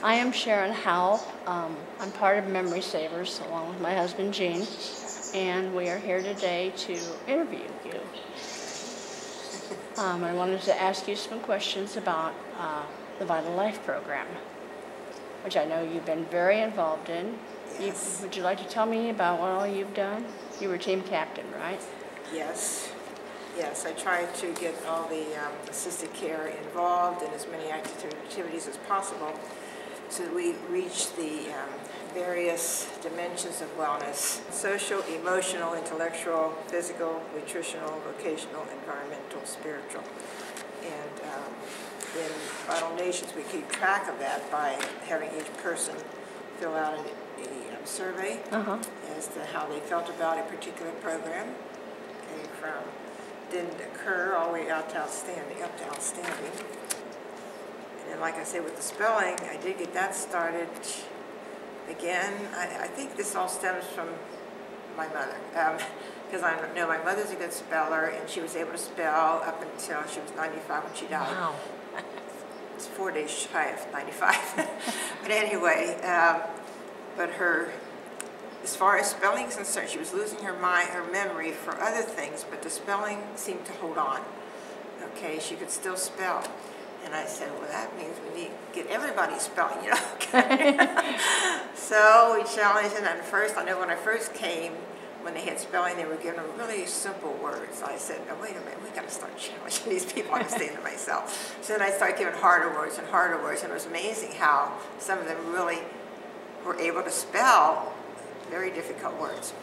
I am Sharon Howell. I'm part of Memory Savers along with my husband Gene, and we are here today to interview you. I wanted to ask you some questions about the Vital Life program, which I know you've been very involved in. Yes. Would you like to tell me about what all you've done? You were team captain, right? Yes. Yes, I tried to get all the assisted care involved in as many activities as possible so that we reach the various dimensions of wellness: social, emotional, intellectual, physical, nutritional, vocational, environmental, spiritual. And in Vital Nations, we keep track of that by having each person fill out a survey as to how they felt about a particular program. Okay, from didn't occur all the way out to outstanding, up to outstanding. And then, like I said, with the spelling, I did get that started. Again, I think this all stems from my mother, because I know my mother's a good speller, and she was able to spell up until she was 95 when she died. Wow. It's 4 days shy of 95. But anyway, but her, as far as spelling is concerned, she was losing her memory for other things, but the spelling seemed to hold on. Okay, she could still spell. And I said, well, that means we need to get everybody spelling, you know. Okay? So we challenged it, and first, I know when I first came, when they had spelling, they were giving them really simple words. I said, oh, wait a minute, we got to start challenging these people. I'm saying to myself. So then I started giving harder words, and it was amazing how some of them really were able to spell very difficult words.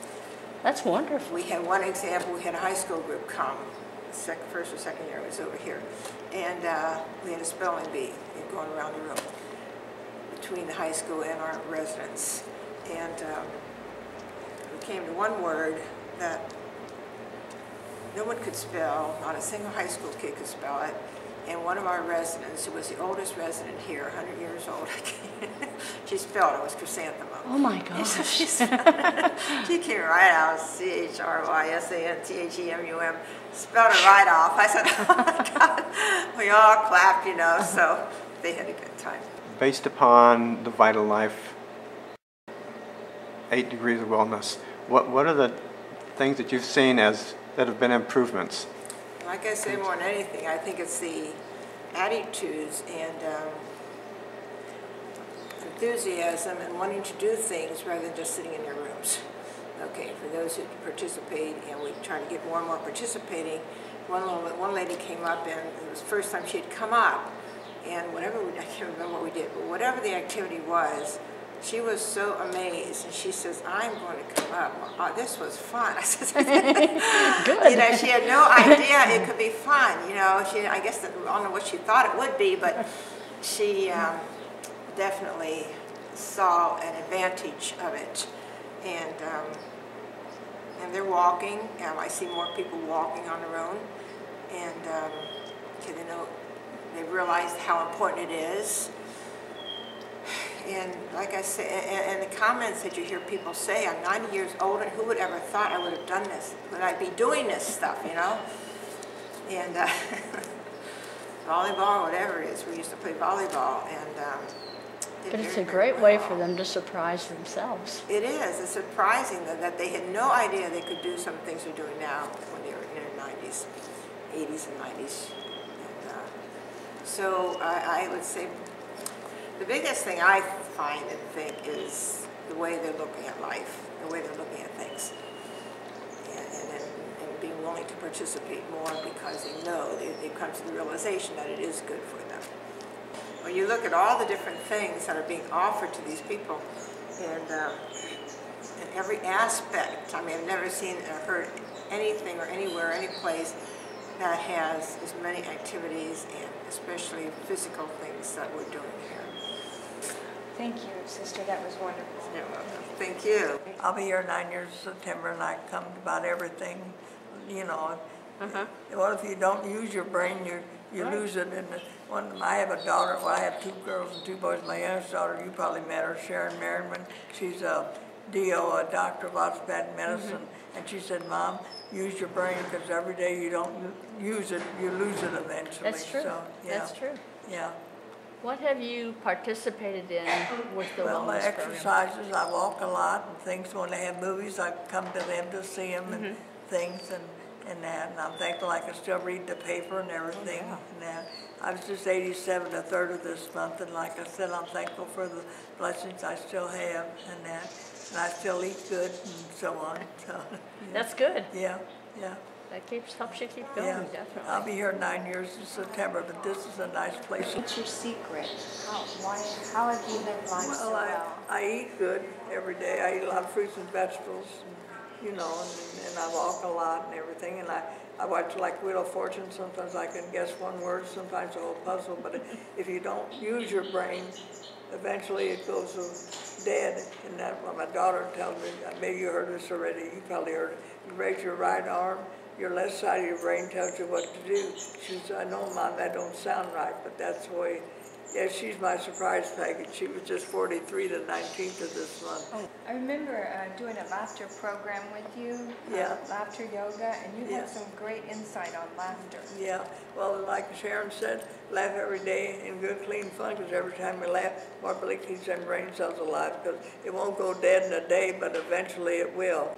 That's wonderful. We had one example. We had a high school group come, first or second year, it was over here, and we had a spelling bee going around the room between the high school and our residents, and we came to one word that no one could spell. Not a single high school kid could spell it. And one of our residents, who was the oldest resident here, 100 years old, she spelled it. It was chrysanthemum. Oh my gosh. She came right out, CHRYSANTHEMUM, spelled it right off. I said, oh my God. We all clapped, you know, so they had a good time. Based upon the Vital Life 8 Degrees of Wellness, what are the things that you've seen that have been improvements? Like I say, more than anything, I think it's the attitudes and enthusiasm and wanting to do things rather than just sitting in their rooms. Okay, for those who participate, and we try to get more and more participating. One lady came up, and it was the first time she had come up, and I can't remember what we did, but whatever the activity was, she was so amazed, and she says, I'm going to come up. Oh, this was fun. I said, good. You know, she had no idea it could be fun. You know, I guess I don't know what she thought it would be, but she definitely saw an advantage of it. And they're walking. I see more people walking on their own, and they realize how important it is. And like I say, and the comments that you hear people say, I'm 90 years old, and who would ever thought I would have done this? Would I be doing this stuff, you know? And volleyball, whatever it is, we used to play volleyball, and but it's a great way for them to surprise themselves. It is. It's surprising that they had no idea they could do some things they're doing now when they were in their 90s, 80s and 90s. And, so I would say the biggest thing I find and think is the way they're looking at life, the way they're looking at things, and being willing to participate more because they know they've come to the realization that it is good for them. When you look at all the different things that are being offered to these people, and in every aspect, I mean, I've never seen or heard anything or anywhere, any place that has as many activities and especially physical things that we're doing here. Thank you, sister. That was wonderful. You're welcome. Thank you. I'll be here 9 years in September, and I come to about everything, you know. Well, if you don't use your brain, you lose it. And I have a daughter. Well, I have 2 girls and 2 boys. My youngest daughter, you probably met her, Sharon Merriman. She's a DO, a doctor of osteopathic medicine, and she said, "Mom, use your brain, because every day you don't use it, you lose it eventually." That's true. So, yeah. That's true. Yeah. What have you participated in with the Well, my wellness program? exercises, I walk a lot and things. When they have movies, I come to them to see them and things and that. And I'm thankful I can still read the paper and everything and that. I was just 87, a third of this month, and like I said, I'm thankful for the blessings I still have and that. And I still eat good and so on. So, That's good. yeah, yeah. That helps you keep going, Yeah, definitely. I'll be here 9 years in September, but this is a nice place. What's your secret? How have you lived life so Well, well? I eat good every day. I eat a lot of fruits and vegetables, and, you know, and I walk a lot and everything. And I watch like Wheel of Fortune. Sometimes I can guess one word, sometimes a whole puzzle. But if you don't use your brain, eventually it goes dead. And that's what my daughter tells me. Maybe you heard this already. You probably heard it. You raise your right arm. Your left side of your brain tells you what to do. She says, I know, Mom, that don't sound right, but that's the way. Yeah, she's my surprise package. She was just 43 the 19th of this month. Oh, I remember doing a laughter program with you, Yeah. laughter yoga, and you Yeah. had some great insight on laughter. Yeah, well, like Sharon said, laugh every day in good, clean fun, because every time we laugh, more really keeps them brain cells alive, because it won't go dead in a day, but eventually it will.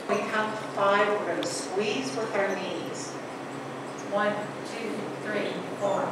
We count to 5, we're going to squeeze with our knees. 1, 2, 3, 4,